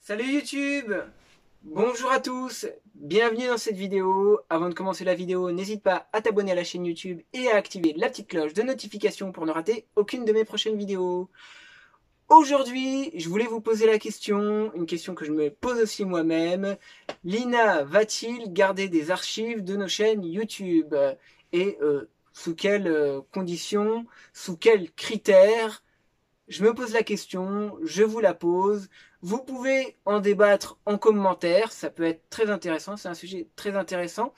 Salut YouTube! Bonjour à tous! Bienvenue dans cette vidéo. Avant de commencer la vidéo, n'hésite pas à t'abonner à la chaîne YouTube et à activer la petite cloche de notification pour ne rater aucune de mes prochaines vidéos. Aujourd'hui, je voulais vous poser la question, une question que je me pose aussi moi-même. L'INA va-t-il garder des archives de nos chaînes YouTube? Et sous quelles conditions, sous quels critères? Je me pose la question, je vous la pose. Vous pouvez en débattre en commentaire, ça peut être très intéressant, c'est un sujet très intéressant.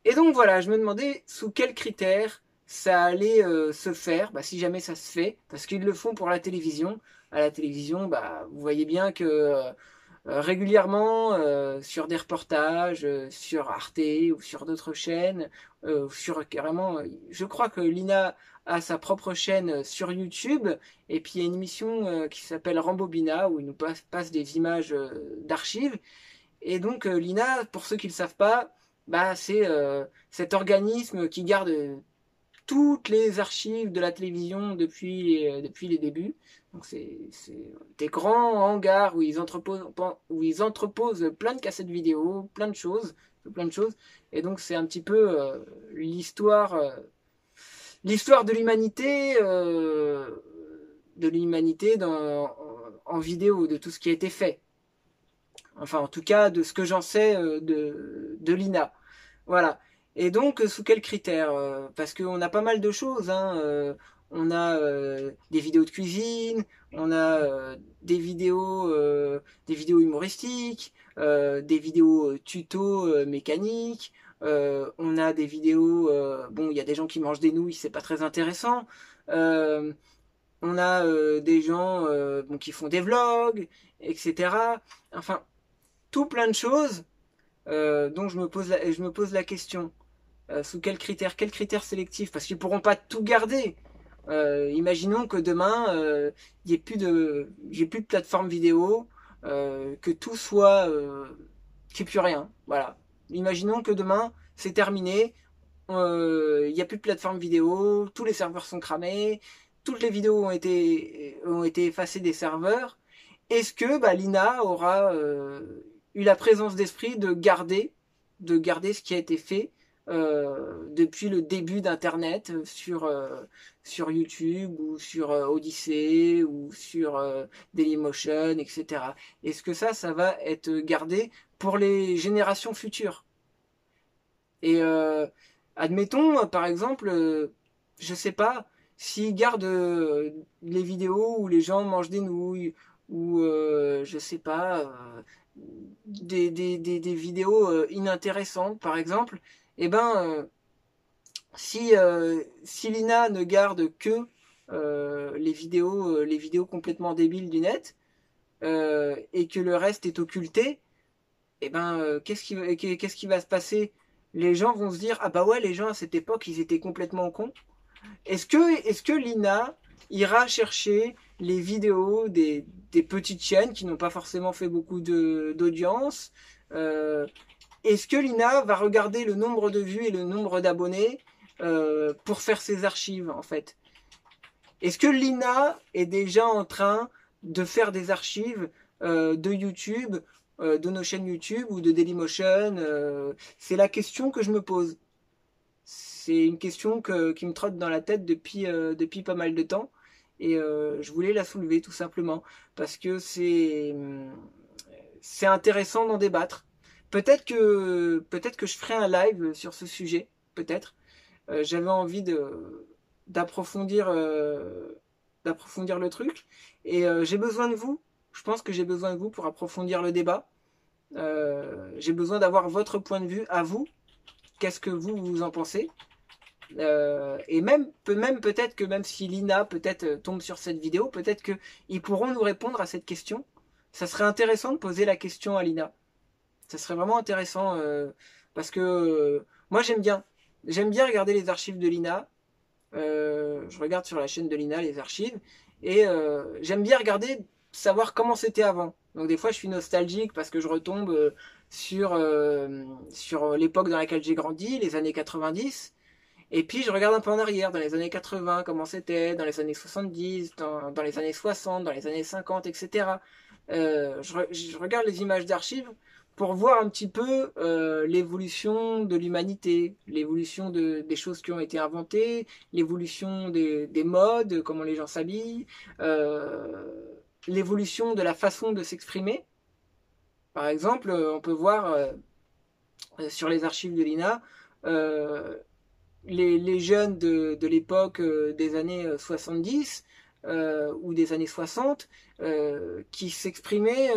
Et donc voilà, je me demandais sous quels critères ça allait se faire, si jamais ça se fait, parce qu'ils le font pour la télévision. À la télévision, vous voyez bien que régulièrement, sur des reportages, sur Arte ou sur d'autres chaînes, sur carrément, je crois que Lina a sa propre chaîne sur YouTube, et puis il y a une émission qui s'appelle Rambobina, où il nous passe des images d'archives. Et donc l'INA, pour ceux qui ne le savent pas, c'est cet organisme qui garde toutes les archives de la télévision depuis les débuts. Donc c'est des grands hangars où ils entreposent plein de cassettes vidéo, plein de choses, plein de choses. Et donc c'est un petit peu l'histoire de l'humanité en vidéo, de tout ce qui a été fait. Enfin, en tout cas, de ce que j'en sais de l'INA. Voilà. Et donc, sous quels critères? Parce qu'on a pas mal de choses. Hein. On a des vidéos de cuisine, on a des vidéos humoristiques, des vidéos tuto mécaniques. On a des vidéos. Bon, il y a des gens qui mangent des nouilles, c'est pas très intéressant. Euh, on a des gens qui font des vlogs, etc. Enfin, tout plein de choses dont je me pose la question. Sous quels critères sélectifs? Parce qu'ils pourront pas tout garder. Imaginons que demain, il y ait plus de plateforme vidéo, que tout soit, qu'il n'y ait plus rien. Voilà. Imaginons que demain, c'est terminé, il n'y a plus de plateforme vidéo, tous les serveurs sont cramés, toutes les vidéos ont été effacées des serveurs. Est-ce que l'INA aura eu la présence d'esprit de garder ce qui a été fait depuis le début d'Internet sur YouTube ou sur Odyssey ou sur Dailymotion, etc. Est-ce que ça va être gardé pour les générations futures? Et admettons, par exemple, je sais pas, s'ils gardent les vidéos où les gens mangent des nouilles, ou je sais pas, des vidéos inintéressantes, par exemple, et si l'INA ne garde que les vidéos complètement débiles du net, et que le reste est occulté, qu'est-ce qui va se passer? Les gens vont se dire, ah bah ouais, les gens à cette époque, ils étaient complètement cons. Est-ce que l'INA ira chercher les vidéos des petites chaînes qui n'ont pas forcément fait beaucoup d'audience? Est-ce que l'INA va regarder le nombre de vues et le nombre d'abonnés pour faire ses archives, en fait? Est-ce que l'INA est déjà en train de faire des archives de YouTube, de nos chaînes YouTube ou de Dailymotion? C'est la question que je me pose. C'est une question qui me trotte dans la tête depuis pas mal de temps. Et je voulais la soulever tout simplement. Parce que c'est intéressant d'en débattre. Peut-être que je ferai un live sur ce sujet. Peut-être. J'avais envie d'approfondir d'approfondir le truc. Et j'ai besoin de vous. Je pense que j'ai besoin de vous pour approfondir le débat. J'ai besoin d'avoir votre point de vue à vous. Qu'est-ce que vous en pensez? Et même peut-être que même si l'INA peut-être tombe sur cette vidéo, peut-être qu'ils pourront nous répondre à cette question. Ça serait intéressant de poser la question à l'INA. Ça serait vraiment intéressant parce que moi j'aime bien regarder les archives de l'INA. Je regarde sur la chaîne de l'INA les archives et j'aime bien regarder, savoir comment c'était avant. Donc des fois je suis nostalgique parce que je retombe sur l'époque dans laquelle j'ai grandi, les années 90. Et puis je regarde un peu en arrière, dans les années 80, comment c'était, dans les années 70, dans les années 60, dans les années 50, etc. Je regarde les images d'archives pour voir un petit peu l'évolution de l'humanité, l'évolution des choses qui ont été inventées, l'évolution des modes, comment les gens s'habillent, l'évolution de la façon de s'exprimer. Par exemple, on peut voir sur les archives de l'INA les jeunes de l'époque des années 70 ou des années 60 qui s'exprimaient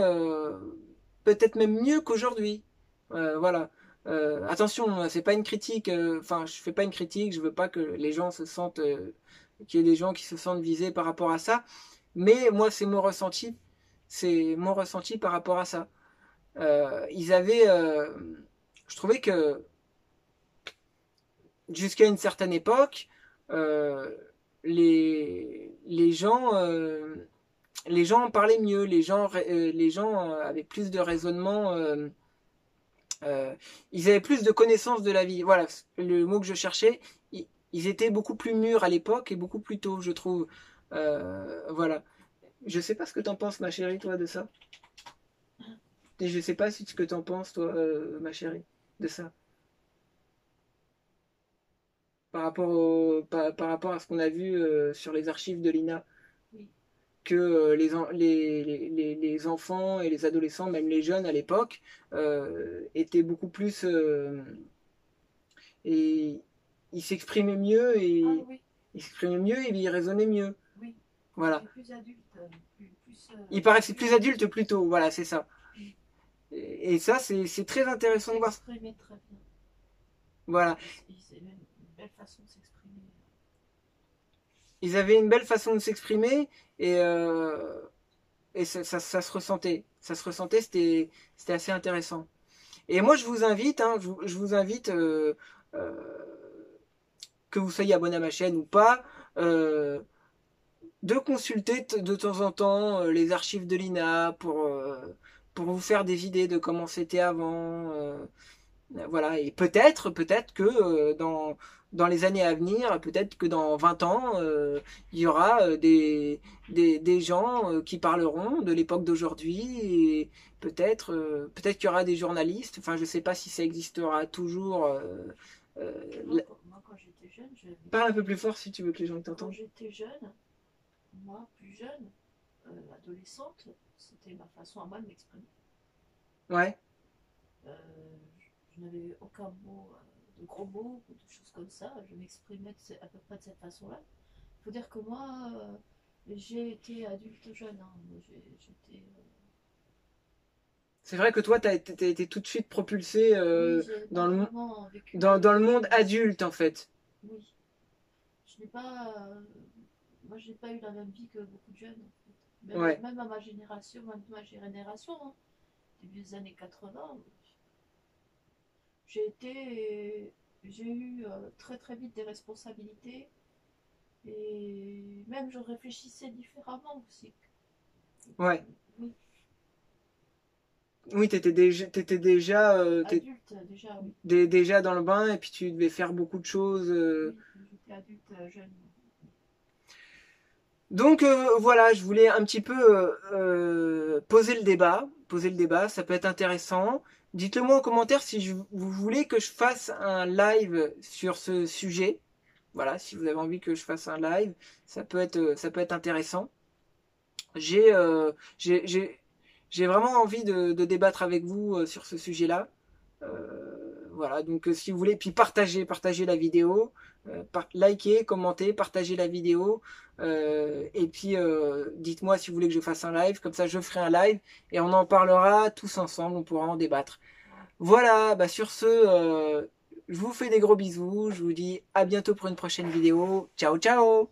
peut-être même mieux qu'aujourd'hui. Voilà. Attention, c'est pas une critique. Enfin, je fais pas une critique. Je veux pas que les gens se sentent, qu'il y ait des gens qui se sentent visés par rapport à ça. Mais moi, c'est mon ressenti. C'est mon ressenti par rapport à ça. Ils avaient, je trouvais que jusqu'à une certaine époque, euh, les gens en parlaient mieux, les gens avaient plus de raisonnement, euh, ils avaient plus de connaissances de la vie. Voilà, le mot que je cherchais. Ils étaient beaucoup plus mûrs à l'époque et beaucoup plus tôt, je trouve. Voilà. Je sais pas ce que t'en penses, ma chérie, toi, de ça. Et je sais pas ce que t'en penses, toi, ma chérie, de ça. Par rapport à ce qu'on a vu sur les archives de l'INA, Oui. que les enfants et les adolescents, même les jeunes à l'époque, étaient beaucoup plus et ils s'exprimaient mieux Ah et oui, ils s'exprimaient mieux et ils raisonnaient mieux. oui. Voilà. C'est plus adulte, plus Ils paraissaient plus mature. adultes plus tôt. Voilà, c'est ça. Mm. Et ça, c'est très Ils intéressant de voir. s'exprimaient très bien. Voilà. C'est même une belle façon de s'exprimer. Ils avaient une belle façon de s'exprimer et ça se ressentait. Ça se ressentait, c'était assez intéressant. Et moi, je vous invite, hein, je vous invite, euh, que vous soyez abonné à ma chaîne ou pas, euh, de consulter de temps en temps les archives de l'INA pour vous faire des idées de comment c'était avant. Voilà, et peut-être que dans les années à venir, peut-être que dans 20 ans, il y aura des gens qui parleront de l'époque d'aujourd'hui, et peut-être qu'il y aura des journalistes, enfin je sais pas si ça existera toujours. Moi, quand j'étais jeune, Parle un peu plus fort si tu veux que les gens quand t'entendent. j'étais jeune, moi, plus jeune, adolescente, c'était ma façon à moi de m'exprimer. Ouais, Euh, je n'avais aucun mot, de gros mots ou de choses comme ça. Je m'exprimais à peu près de cette façon-là. Il faut dire que moi, j'ai été adulte jeune. Hein. J'étais. c'est vrai que toi, t'as été tout de suite propulsé Oui, j'ai pas vraiment vécu dans le monde d'adolescence. adulte en fait. Oui, je n'ai pas. Moi, je n'ai pas eu la même vie que beaucoup de jeunes. En fait. Ouais. Même à ma génération, hein, début des années 80, j'ai été. J'ai eu très très vite des responsabilités et même je réfléchissais différemment aussi. Ouais. Oui, Oui, t'étais déjà, adulte déjà, oui. déjà dans le bain et puis tu devais faire beaucoup de choses. Oui, j'étais adulte jeune. Donc voilà, je voulais un petit peu poser le débat. Poser le débat, ça peut être intéressant. Dites-le moi en commentaire si vous voulez que je fasse un live sur ce sujet. Voilà, si vous avez envie que je fasse un live, ça peut être intéressant. J'ai euh, j'ai j'ai j'ai vraiment envie de débattre avec vous sur ce sujet-là. Voilà, donc si vous voulez, puis partagez la vidéo, likez, commentez, partagez la vidéo, et puis dites-moi si vous voulez que je fasse un live, comme ça je ferai un live et on en parlera tous ensemble, on pourra en débattre. Voilà, bah sur ce, je vous fais des gros bisous, je vous dis à bientôt pour une prochaine vidéo. Ciao ciao!